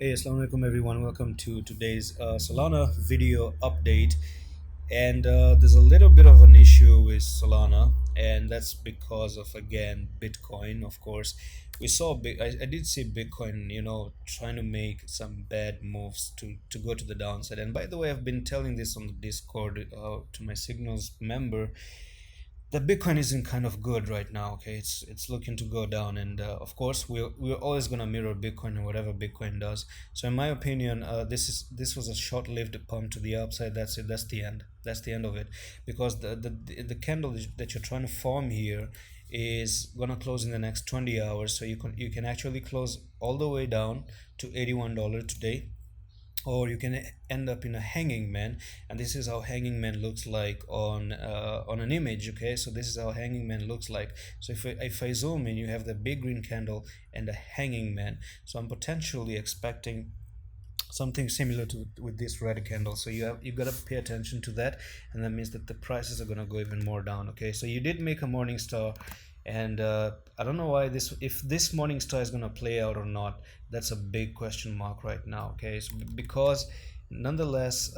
Hey, assalamu alaikum everyone. Welcome to today's Solana video update. And there's a little bit of an issue with Solana, and that's because of again Bitcoin. Of course, we saw I did see Bitcoin, trying to make some bad moves to go to the downside. And by the way, I've been telling this on the Discord to my Signals member the Bitcoin isn't kind of good right now. Okay, it's looking to go down, and of course we're always gonna mirror Bitcoin and whatever Bitcoin does. So in my opinion, this was a short-lived pump to the upside. That's it. That's the end. That's the end of it, because the candle that you're trying to form here is gonna close in the next 20 hours. So you can actually close all the way down to $81 today, or you can end up in a hanging man, and this is how hanging man looks like on an image. Okay, so this is how hanging man looks like. So if I zoom in, you have the big green candle and a hanging man. So I'm potentially expecting something similar to with this red candle. So you got to pay attention to that, and that means that the prices are going to go even more down. Okay, so you did make a morning star, and I don't know why this if this morning star is going to play out or not. That's a big question mark right now. Okay, so because nonetheless,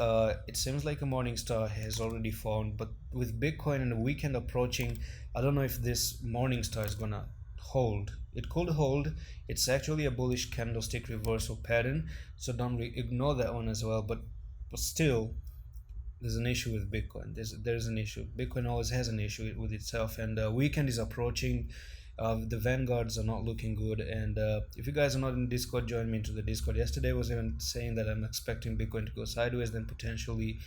it seems like a morning star has already formed, but with Bitcoin and the weekend approaching, I don't know if this morning star is going to hold. It could hold. It's actually a bullish candlestick reversal pattern, so don't ignore that one as well. But still, there's an issue with Bitcoin. There's an issue. Bitcoin always has an issue with itself, and weekend is approaching. The vanguards are not looking good, and if you guys are not in Discord, join me into the Discord. Yesterday I was even saying that I'm expecting Bitcoin to go sideways, then potentially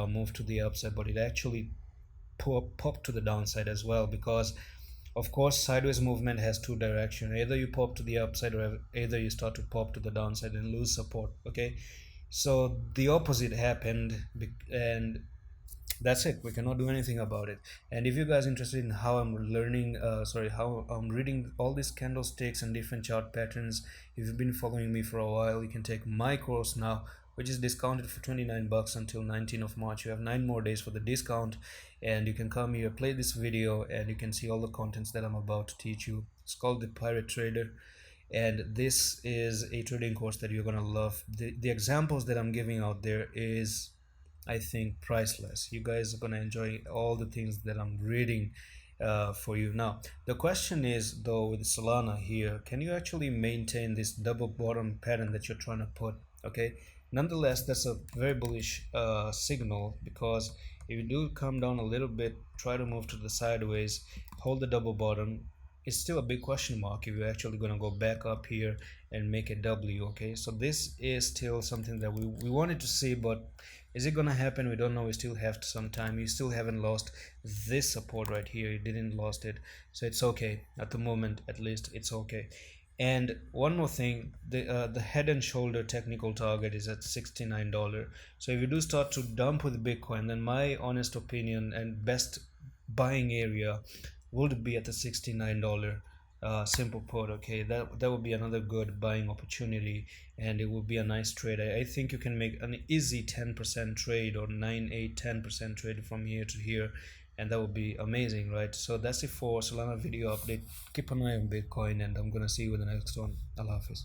move to the upside, but it actually popped to the downside as well, because of course sideways movement has two directions. Either you pop to the upside, or either you start to pop to the downside and lose support. Okay, so the opposite happened, and that's it. We cannot do anything about it. And if you guys are interested in how I'm learning how I'm reading all these candlesticks and different chart patterns, if you've been following me for a while, you can take my course now, which is discounted for 29 bucks until 19th of March. You have 9 more days for the discount, and you can come here, play this video, and you can see all the contents that I'm about to teach you. It's called the Pirate Trader, and this is a trading course that you're gonna love. The examples that I'm giving out there is, I think, priceless. You guys are gonna enjoy all the things that I'm reading for you. Now the question is, though, with Solana here, can you actually maintain this double bottom pattern that you're trying to put? Okay, nonetheless, that's a very bullish signal, because if you do come down a little bit, try to move to the sideways, hold the double bottom, it's still a big question mark if you're actually going to go back up here and make a W. Okay, so this is still something that we wanted to see, but is it going to happen? We don't know. We still have some time. You still haven't lost this support right here. You didn't lost it, so it's okay at the moment. At least it's okay. And one more thing, the head and shoulder technical target is at $69. So if you do start to dump with Bitcoin, then my honest opinion and best buying area would be at the $69 simple put. Okay, that would be another good buying opportunity, and it would be a nice trade. I think you can make an easy 10% trade, or 9 8 10% trade from here to here, and that would be amazing, right? So that's it for Solana video update. Keep an eye on Bitcoin, and I'm gonna see you in the next one. Allah Hafiz.